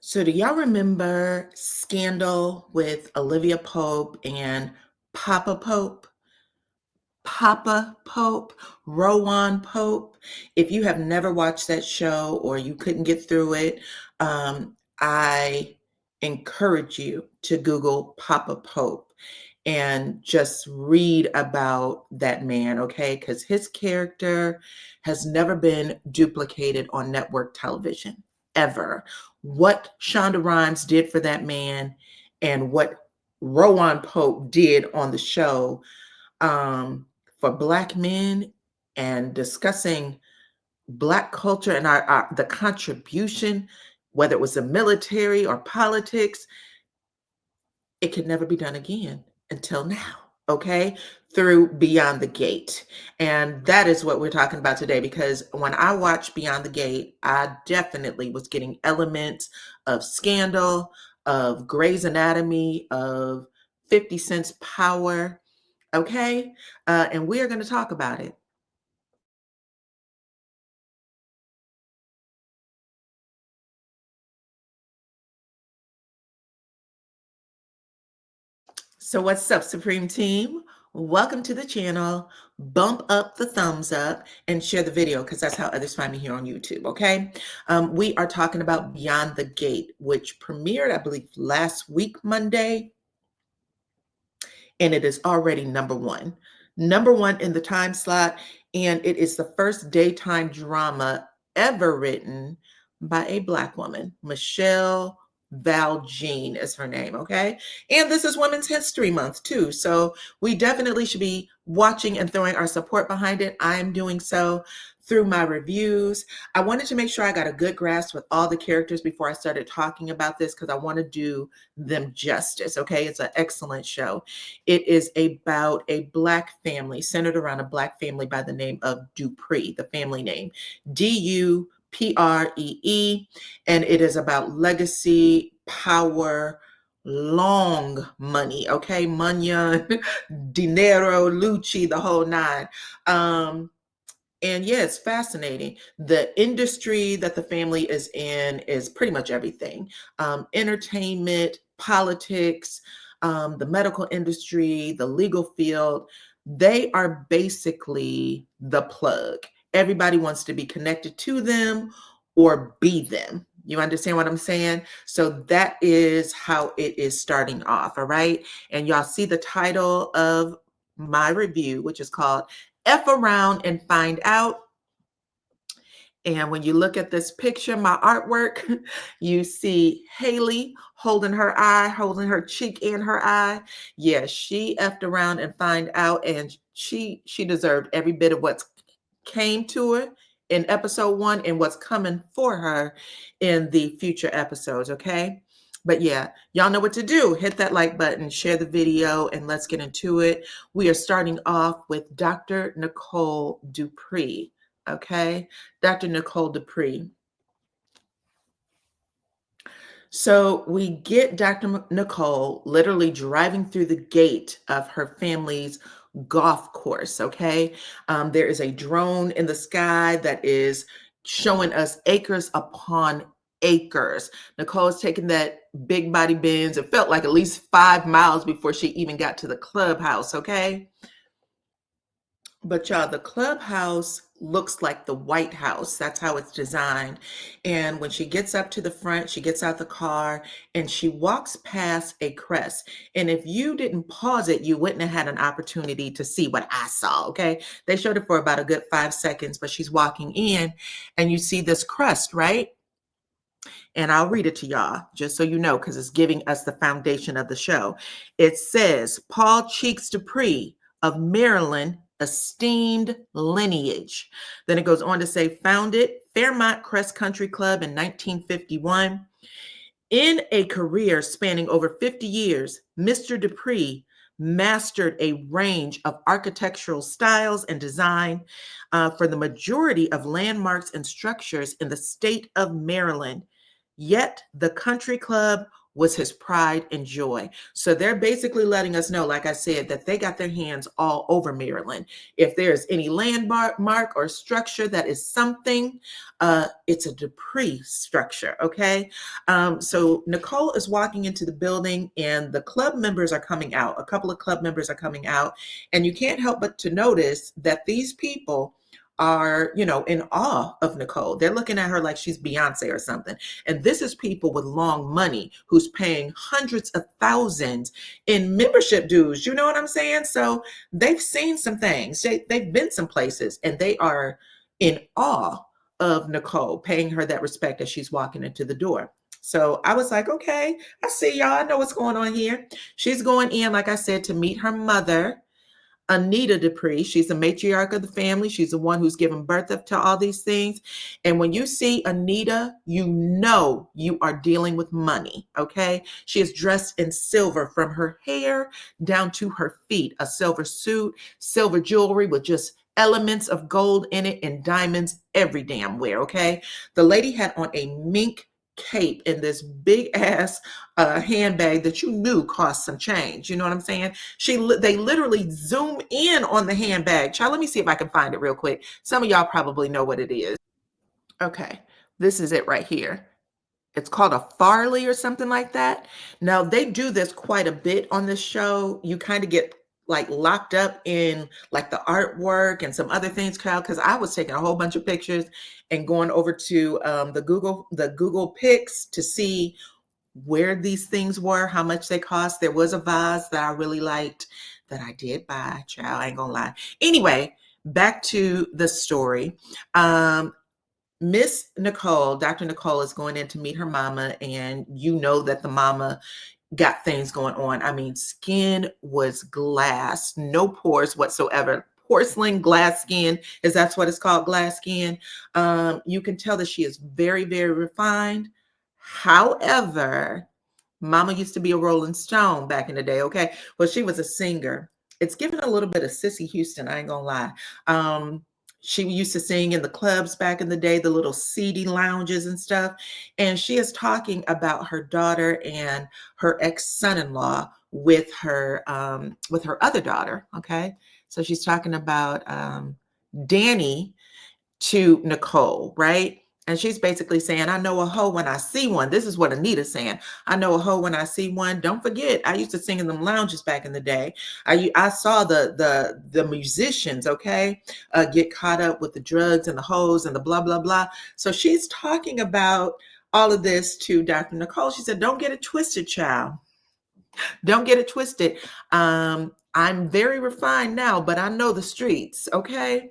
So, do y'all remember Scandal with Olivia Pope and Papa Pope? Papa Pope, Rowan Pope. If you have never watched that show or you couldn't get through it, I encourage you to Google Papa Pope and just read about that man, okay? Because his character has never been duplicated on network television, ever. What Shonda Rhimes did for that man and what Rowan Pope did on the show um, for Black men and discussing Black culture and the contribution, whether it was the military or politics, it could never be done again until now. Okay, through Beyond the Gate. And that is what we're talking about today, because when I watched Beyond the Gate, I definitely was getting elements of Scandal, of Grey's Anatomy, of 50 Cent's Power. Okay, and we are going to talk about it. So what's up, Supreme Team? Welcome to the channel. Bump up the thumbs up and share the video, because that's how others find me here on YouTube, okay? We are talking about Beyond the Gate, which premiered, I believe, last week, Monday, and it is already number one. Number one in the time slot, and it is the first daytime drama ever written by a Black woman. Michelle Val Jean is her name, okay? And this is Women's History Month too, so we definitely should be watching and throwing our support behind it. I am doing so through my reviews. I wanted to make sure I got a good grasp with all the characters before I started talking about this, because I want to do them justice, okay? It's an excellent show. It is about a Black family, centered around a Black family by the name of Dupri, the family name, Dupree, and it is about legacy, power, long money, okay? Munyon, dinero, Lucci, the whole nine. And yeah, it's fascinating. The industry that the family is in is pretty much everything. Entertainment, politics, the medical industry, the legal field. They are basically the plug. Everybody wants to be connected to them or be them. You understand what I'm saying? So that is how it is starting off, all right? And y'all see the title of my review, which is called F Around and Find Out. And when you look at this picture, my artwork, you see Haley holding her eye, holding her cheek and her eye. Yeah, she effed around and find out, and she deserved every bit of what's came to her in episode 1 and what's coming for her in the future episodes, okay? But yeah, y'all know what to do. Hit that like button, share the video, and let's get into it. We are starting off with Dr. Nicole Dupri, okay? Dr. Nicole Dupri. So we get Dr. Nicole literally driving through the gate of her family's golf course, okay? There is a drone in the sky that is showing us acres upon acres. Nicole is taking that big body Benz. It felt like at least 5 miles before she even got to the clubhouse, okay? But y'all, the clubhouse looks like the White House. That's how it's designed. And when she gets up to the front, she gets out the car and she walks past a crest. And if you didn't pause it, you wouldn't have had an opportunity to see what I saw, okay? They showed it for about a good 5 seconds, but she's walking in and you see this crest, right? And I'll read it to y'all just so you know, because it's giving us the foundation of the show. It says, Paul Cheeks Dupree of Maryland, esteemed lineage. Then it goes on to say, founded Fairmont Crest Country Club in 1951. In a career spanning over 50 years, Mr. Dupree mastered a range of architectural styles and design for the majority of landmarks and structures in the state of Maryland. Yet the country club was his pride and joy. So they're basically letting us know, like I said, that they got their hands all over Maryland. If there's any landmark mark or structure that is something, it's a Dupri structure, okay? So Nicole is walking into the building and the club members are coming out. A couple of club members are coming out, and you can't help but to notice that these people are, in awe of Nicole. They're looking at her like she's Beyonce or something. And this is people with long money who's paying hundreds of thousands in membership dues. You know what I'm saying? So they've seen some things. They've been some places, and they are in awe of Nicole, paying her that respect as she's walking into the door. So I was like, okay, I see y'all. I know what's going on here. She's going in, like I said, to meet her mother, Anita Dupri. She's the matriarch of the family. She's the one who's given birth to all these things. And when you see Anita, you know you are dealing with money, okay? She is dressed in silver from her hair down to her feet, a silver suit, silver jewelry with just elements of gold in it and diamonds every damn where, okay? The lady had on a mink cape in this big ass handbag that you knew cost some change. You know what I'm saying? They literally zoom in on the handbag. Child, let me see if I can find it real quick. Some of y'all probably know what it is. Okay, this is it right here. It's called a Farley or something like that. Now, they do this quite a bit on this show. You kind of get like locked up in like the artwork and some other things, Kyle, because I was taking a whole bunch of pictures and going over to the Google Pics to see where these things were, how much they cost. There was a vase that I really liked that I did buy, child, I ain't gonna lie. Anyway, back to the story. Miss Nicole, Dr. Nicole, is going in to meet her mama, and you know that the mama got things going on. I mean, skin was glass, no pores whatsoever. Porcelain glass skin, is that's what it's called, glass skin. You can tell that she is very, very refined. However, mama used to be a Rolling Stone back in the day, okay? Well, she was a singer. It's given a little bit of Sissy Houston, I ain't gonna lie. She used to sing in the clubs back in the day, the little seedy lounges and stuff. And she is talking about her daughter and her ex-son-in-law with her other daughter. Okay. So she's talking about Danny to Nicole, right? And she's basically saying, I know a hoe when I see one. This is what Anita's saying. I know a hoe when I see one. Don't forget, I used to sing in them lounges back in the day. I saw the musicians, okay, get caught up with the drugs and the hoes and the blah, blah, blah. So she's talking about all of this to Dr. Nicole. She said, don't get it twisted, child. Don't get it twisted. I'm very refined now, but I know the streets, okay?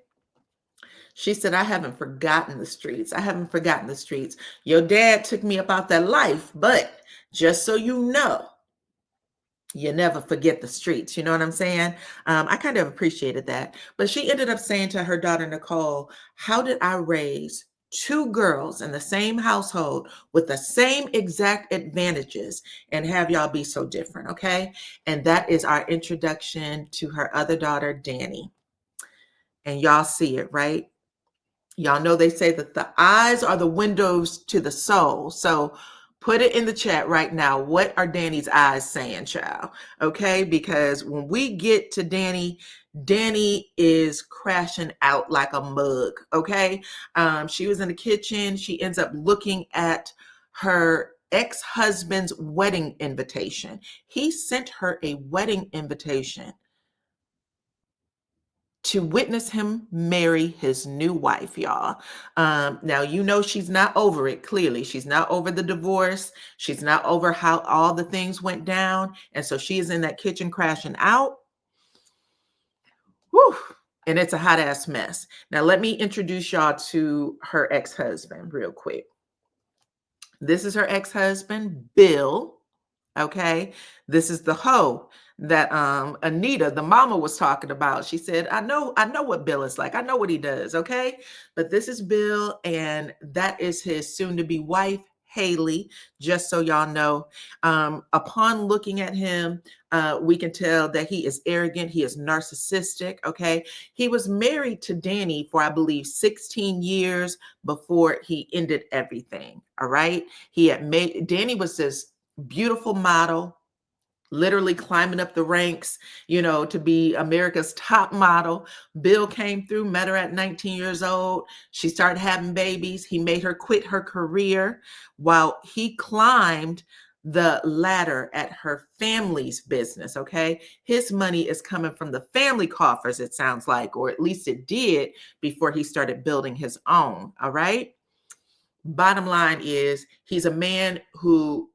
She said, I haven't forgotten the streets. I haven't forgotten the streets. Your dad took me up out that life, but just so you know, you never forget the streets. You know what I'm saying? I kind of appreciated that. But she ended up saying to her daughter, Nicole, how did I raise two girls in the same household with the same exact advantages and have y'all be so different? Okay. And that is our introduction to her other daughter, Danny. And y'all see it, right? Y'all know they say that the eyes are the windows to the soul. So put it in the chat right now. What are Danny's eyes saying, child? Okay, because when we get to Danny, Danny is crashing out like a mug. Okay, she was in the kitchen. She ends up looking at her ex-husband's wedding invitation. He sent her a wedding invitation to witness him marry his new wife, y'all. Now, you know she's not over it, clearly. She's not over the divorce. She's not over how all the things went down. And so she is in that kitchen crashing out. Whew. And it's a hot ass mess. Now, let me introduce y'all to her ex-husband real quick. This is her ex-husband, Bill. Okay. This is the hoe that Anita, the mama, was talking about. She said, I know what Bill is like. I know what he does. Okay. But this is Bill, and that is his soon-to-be wife, Haley, just so y'all know. Upon looking at him, we can tell that he is arrogant. He is narcissistic. Okay. He was married to Danny for, I believe, 16 years before he ended everything. All right. Danny was this beautiful model, literally climbing up the ranks, to be America's top model. Bill came through, met her at 19 years old. She started having babies. He made her quit her career while he climbed the ladder at her family's business. Okay. His money is coming from the family coffers, it sounds like, or at least it did before he started building his own. All right. Bottom line is, he's a man who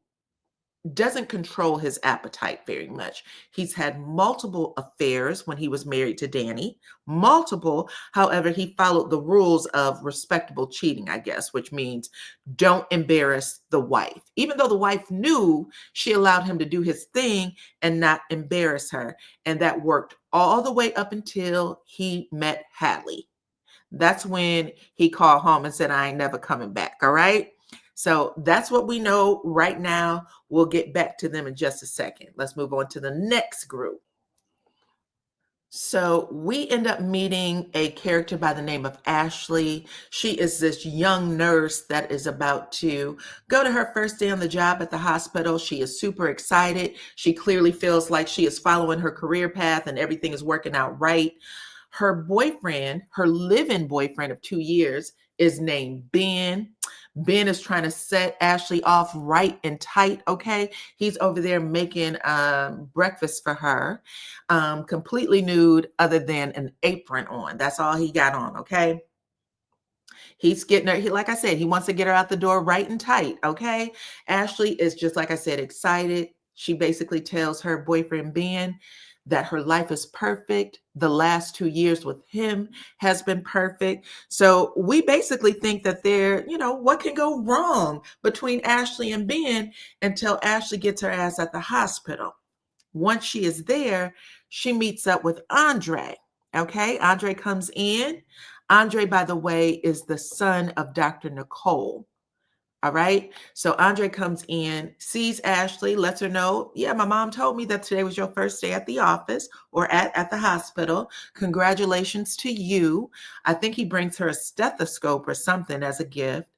doesn't control his appetite very much. He's had multiple affairs when he was married to Danny, multiple. However, he followed the rules of respectable cheating, I guess, which means don't embarrass the wife. Even though the wife knew, she allowed him to do his thing and not embarrass her. And that worked all the way up until he met Hallie. That's when he called home and said, I ain't never coming back. All right. So that's what we know right now. We'll get back to them in just a second. Let's move on to the next group. So we end up meeting a character by the name of Ashley. She is this young nurse that is about to go to her first day on the job at the hospital. She is super excited. She clearly feels like she is following her career path and everything is working out right. Her boyfriend, her live-in boyfriend of 2 years, is named Ben. Ben is trying to set Ashley off right and tight, okay? He's over there making breakfast for her, completely nude other than an apron on. That's all he got on, okay? He's getting her, like I said, he wants to get her out the door right and tight, okay? Ashley is just, like I said, excited. She basically tells her boyfriend, Ben, that her life is perfect. The last 2 years with him has been perfect. So we basically think that what can go wrong between Ashley and Ben until Ashley gets her ass at the hospital. Once she is there, she meets up with Andre. Okay, Andre comes in. Andre, by the way, is the son of Dr. Nicole. All right. So Andre comes in, sees Ashley, lets her know, yeah, my mom told me that today was your first day at the office or at the hospital. Congratulations to you. I think he brings her a stethoscope or something as a gift.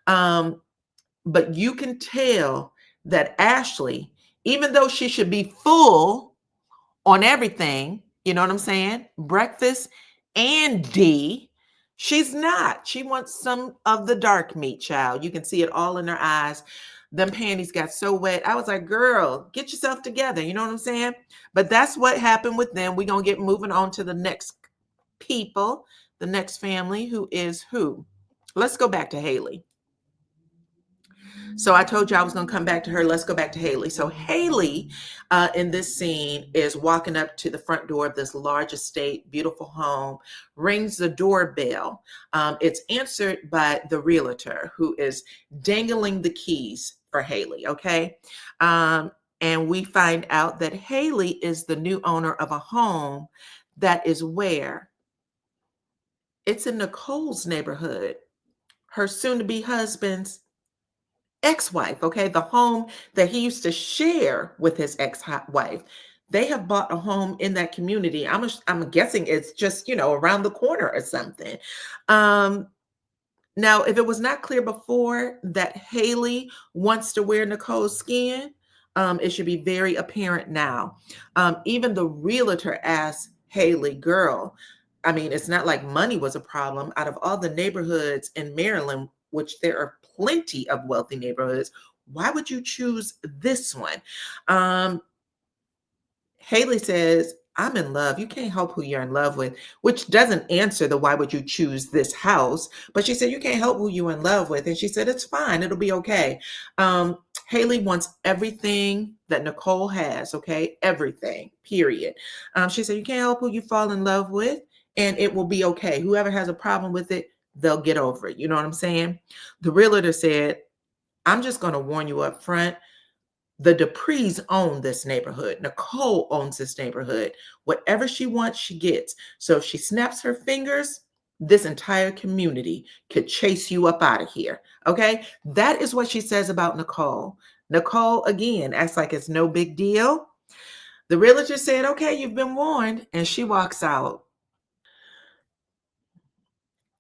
But you can tell that Ashley, even though she should be full on everything, you know what I'm saying? Breakfast and D. She's not. She wants some of the dark meat, child. You can see it all in her eyes. Them panties got so wet. I was like, girl, get yourself together. You know what I'm saying? But that's what happened with them. We're going to get moving on to the next people, the next family, who is who? Let's go back to Haley. So I told you I was going to come back to her. Let's go back to Haley. So Haley in this scene is walking up to the front door of this large estate, beautiful home, rings the doorbell. It's answered by the realtor, who is dangling the keys for Haley. Okay. And we find out that Haley is the new owner of a home that is where? It's in Nicole's neighborhood, her soon-to-be husband's ex-wife, okay? The home that he used to share with his ex-wife. They have bought a home in that community. I'm guessing it's just, around the corner or something. Now, if it was not clear before that Haley wants to wear Nicole's skin, it should be very apparent now. Even the realtor asked Haley, girl, I mean, it's not like money was a problem. Out of all the neighborhoods in Maryland, which there are plenty of wealthy neighborhoods, why would you choose this one? Haley says, I'm in love. You can't help who you're in love with, which doesn't answer the why would you choose this house. But she said, you can't help who you're in love with. And she said, it's fine. It'll be okay. Haley wants everything that Nicole has. Okay. Everything, period. She said, you can't help who you fall in love with, and it will be okay. Whoever has a problem with it, they'll get over it. You know what I'm saying? The realtor said, I'm just going to warn you up front. The Dupris own this neighborhood. Nicole owns this neighborhood. Whatever she wants, she gets. So if she snaps her fingers, this entire community could chase you up out of here. Okay? That is what she says about Nicole. Nicole, again, acts like it's no big deal. The realtor said, okay, you've been warned. And she walks out.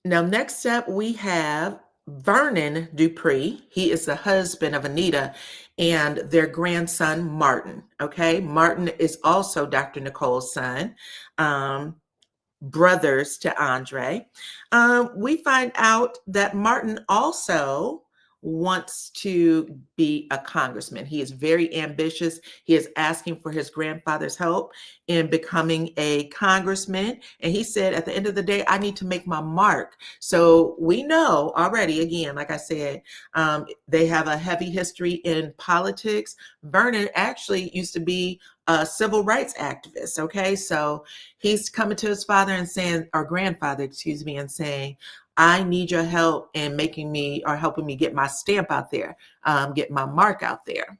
Now, next up, we have Vernon Dupri, he is the husband of Anita and their grandson, Martin. Okay. Martin is also Dr. Nicole's son. Brothers to Andre. We find out that Martin also wants to be a congressman. He is very ambitious. He is asking for his grandfather's help in becoming a congressman. And he said, at the end of the day, I need to make my mark. So we know already, again, like I said, they have a heavy history in politics. Vernon actually used to be a civil rights activist. Okay. So he's coming to his father and saying, or grandfather, excuse me, and saying, I need your help in making me or helping me get my stamp out there, get my mark out there.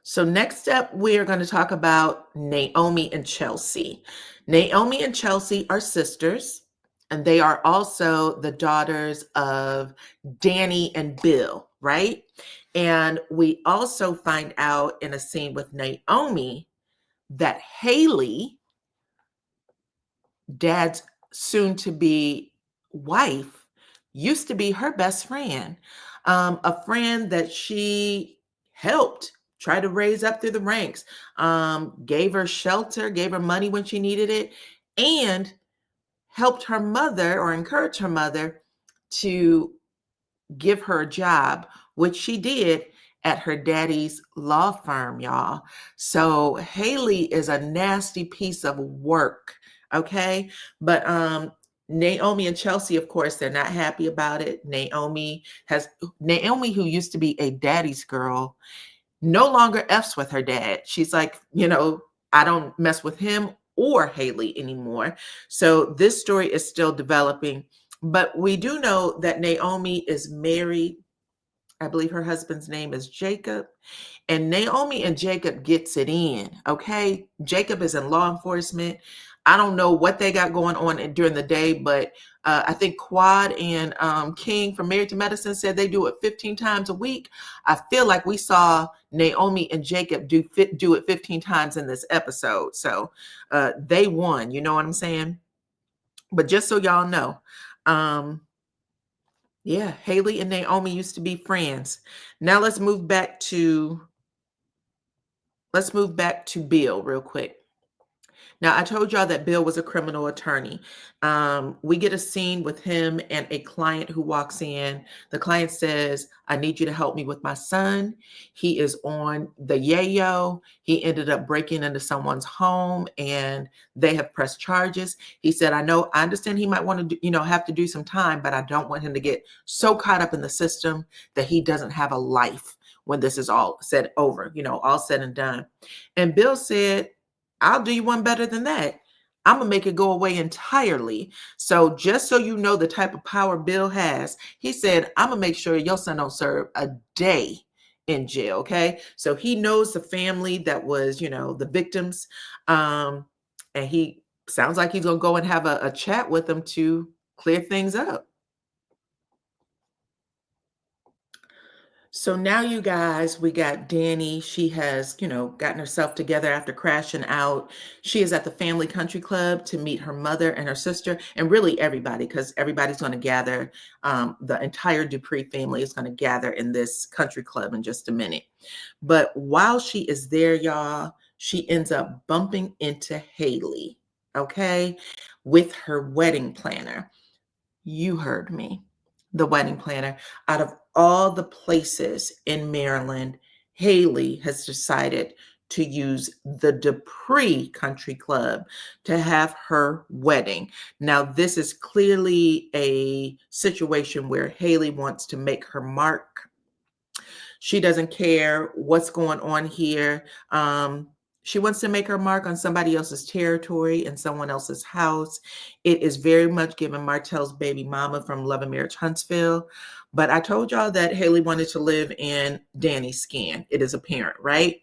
So next up, we are going to talk about Naomi and Chelsea. Naomi and Chelsea are sisters, and they are also the daughters of Danny and Bill, right? And we also find out in a scene with Naomi that Haley, Dad's soon to be wife, used to be her best friend, a friend that she helped try to raise up through the ranks, gave her shelter, gave her money when she needed it, and helped her mother or encouraged her mother to give her a job, which she did at her daddy's law firm, y'all. So Haley is a nasty piece of work, okay? But Naomi and Chelsea, of course, they're not happy about it. Naomi, who used to be a daddy's girl, no longer F's with her dad. She's like, I don't mess with him or Haley anymore. So this story is still developing. But we do know that Naomi is married. I believe her husband's name is Jacob. And Naomi and Jacob gets it in, okay? Jacob is in law enforcement. I don't know what they got going on during the day, but I think Quad and King from Married to Medicine said they do it 15 times a week. I feel like we saw Naomi and Jacob do it 15 times in this episode. So they won, you know what I'm saying? But just so y'all know, yeah, Haley and Naomi used to be friends. Now let's move back to Bill real quick. Now, I told y'all that Bill was a criminal attorney. We get a scene with him and a client who walks in. The client says, I need you to help me with my son. He is on the yayo. He ended up breaking into someone's home and they have pressed charges. He said, I understand he might want to, have to do some time, but I don't want him to get so caught up in the system that he doesn't have a life when this is all said over, all said and done. And Bill said, I'll do you one better than that. I'm going to make it go away entirely. So just so you know the type of power Bill has, he said, I'm going to make sure your son don't serve a day in jail. Okay. So he knows the family that was, the victims. And he sounds like he's going to go and have a chat with them to clear things up. So now you guys, we got Danny. She has, gotten herself together after crashing out. She is at the family country club to meet her mother and her sister, and really everybody, because everybody's going to gather. The entire Dupri family is going to gather in this country club in just a minute. But while she is there, y'all, she ends up bumping into Haley, okay, with her wedding planner. You heard me. The wedding planner. Out of all the places in Maryland, Haley has decided to use the Dupri Country Club to have her wedding. Now, this is clearly a situation where Haley wants to make her mark. She doesn't care what's going on here. She wants to make her mark on somebody else's territory in someone else's house. It is very much given Martell's baby mama from Love and Marriage Huntsville. But I told y'all that Haley wanted to live in Danny's skin. It is apparent, right?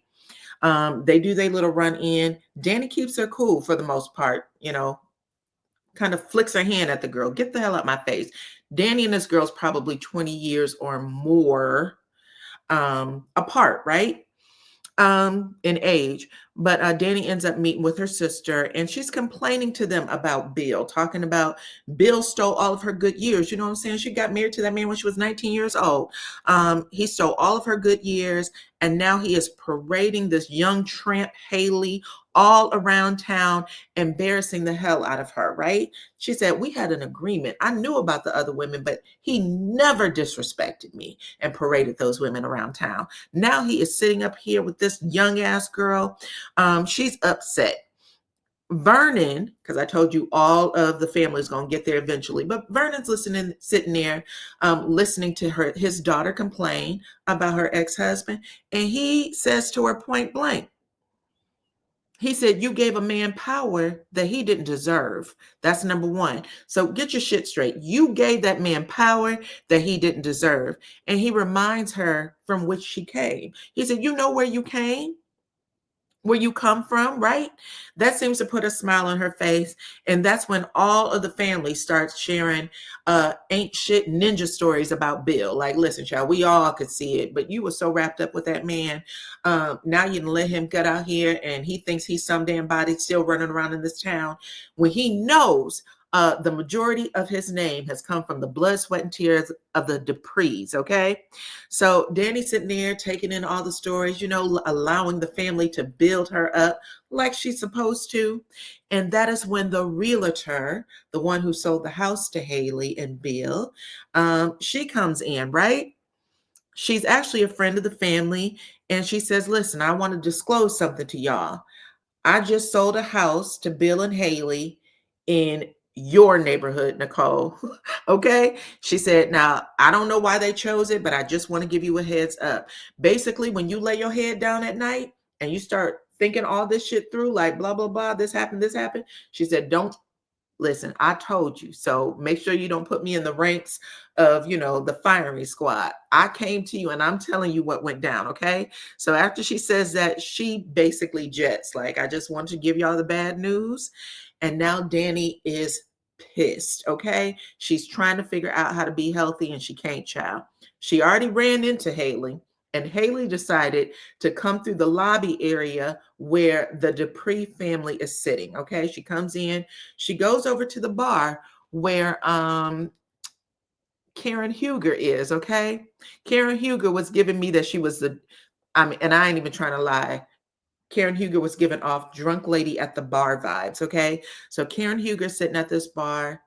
They do their little run in. Danny keeps her cool for the most part, kind of flicks her hand at the girl. Get the hell out my face. Danny and this girl's probably 20 years or more apart, right? in age. But Danny ends up meeting with her sister, and she's complaining to them about Bill, talking about Bill stole all of her good years. You know what I'm saying? She got married to that man when she was 19 years old. He stole all of her good years, and now he is parading this young tramp, Haley, all around town, embarrassing the hell out of her, right? She said, we had an agreement. I knew about the other women, but he never disrespected me and paraded those women around town. Now he is sitting up here with this young ass girl. She's upset. Vernon, because I told you all of the family is going to get there eventually, but Vernon's listening, sitting there, listening to his daughter complain about her ex-husband, and he says to her point blank, he said, you gave a man power that he didn't deserve. That's number one. So get your shit straight. You gave that man power that he didn't deserve. And he reminds her from which she came. He said, you know where you came? Where you come from, right? That seems to put a smile on her face. And that's when all of the family starts sharing ain't shit ninja stories about Bill. Like, listen, child, we all could see it, but you were so wrapped up with that man. Now you can let him get out here and he thinks he's some damn body still running around in this town when he knows the majority of his name has come from the blood, sweat, and tears of the Dupris, okay? So Danny's sitting there taking in all the stories, you know, allowing the family to build her up like she's supposed to. And that is when the realtor, the one who sold the house to Haley and Bill, she comes in, right? She's actually a friend of the family. And she says, listen, I want to disclose something to y'all. I just sold a house to Bill and Haley in your neighborhood, Nicole. Okay. She said, now, I don't know why they chose it, but I just want to give you a heads up. Basically, when you lay your head down at night and you start thinking all this shit through, like blah, blah, blah, this happened, she said, don't listen, I told you. So make sure you don't put me in the ranks of, you know, the firing squad. I came to you and I'm telling you what went down. Okay. So after she says that, she basically jets. Like, I just wanted to give y'all the bad news. And now Danny is pissed. Okay. She's trying to figure out how to be healthy and she can't, child. She already ran into Haley. And Haley decided to come through the lobby area where the Dupri family is sitting. Okay. She comes in, she goes over to the bar where Karen Huger is. Okay. Karen Huger was giving me that she was and I ain't even trying to lie. Karen Huger was giving off drunk lady at the bar vibes. Okay. So Karen Huger sitting at this bar.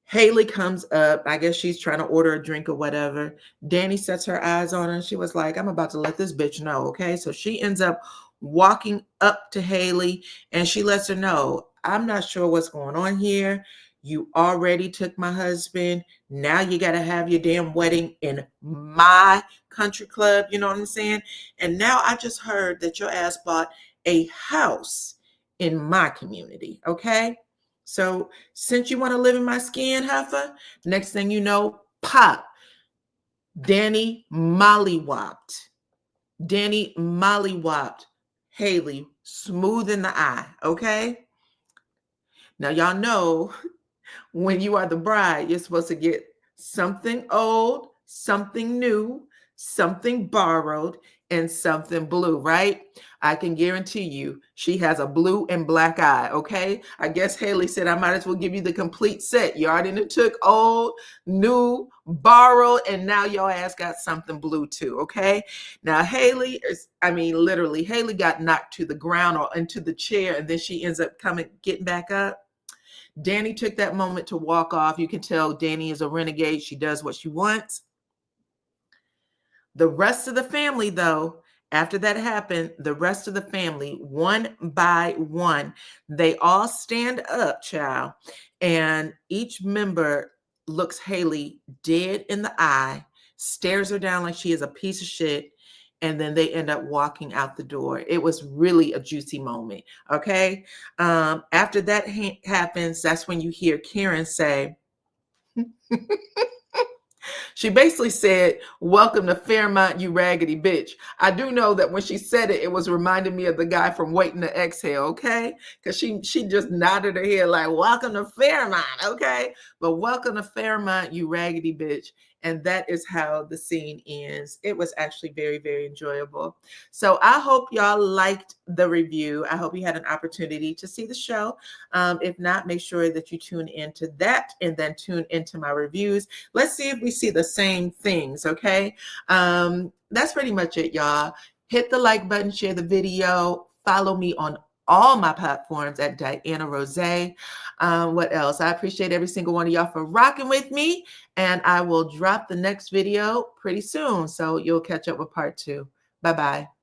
Haley comes up. I guess she's trying to order a drink or whatever. Danny sets her eyes on her. She was like, I'm about to let this bitch know. Okay. So she ends up walking up to Haley and she lets her know, I'm not sure what's going on here. You already took my husband. Now you got to have your damn wedding in my country club. You know what I'm saying? And now I just heard that your ass bought a house in my community. Okay. So since you want to live in my skin, heifer, next thing you know, pop. Danny mollywopped. Danny mollywopped Haley smooth in the eye. Okay. Now y'all know when you are the bride, you're supposed to get something old, something new, something borrowed, and something blue, right? I can guarantee you she has a blue and black eye, okay? I guess Haley said, I might as well give you the complete set. You already took old, new, borrowed, and now your ass got something blue too, okay? Now Haley literally, Haley got knocked to the ground or into the chair, and then she ends up getting back up. Danny took that moment to walk off. You can tell Danny is a renegade. She does what she wants. The rest of the family, though, after that happened, the rest of the family, one by one, they all stand up, child, and each member looks Haley dead in the eye, stares her down like she is a piece of shit, and then they end up walking out the door. It was really a juicy moment, okay? After that happens, that's when you hear Karen say, she basically said, welcome to Fairmont, you raggedy bitch. I do know that when she said it, it was reminding me of the guy from Waiting to Exhale, okay? Because she just nodded her head like, welcome to Fairmont, okay? But welcome to Fairmont, you raggedy bitch. And that is how the scene ends. It was actually very, very enjoyable. So I hope y'all liked the review. I hope you had an opportunity to see the show. If not, make sure that you tune into that and then tune into my reviews. Let's see if we see the same things, okay? That's pretty much it, y'all. Hit the like button, share the video, follow me on all my platforms at DYANAROZAY. What else? I appreciate every single one of y'all for rocking with me, and I will drop the next video pretty soon, so you'll catch up with part 2. Bye-bye.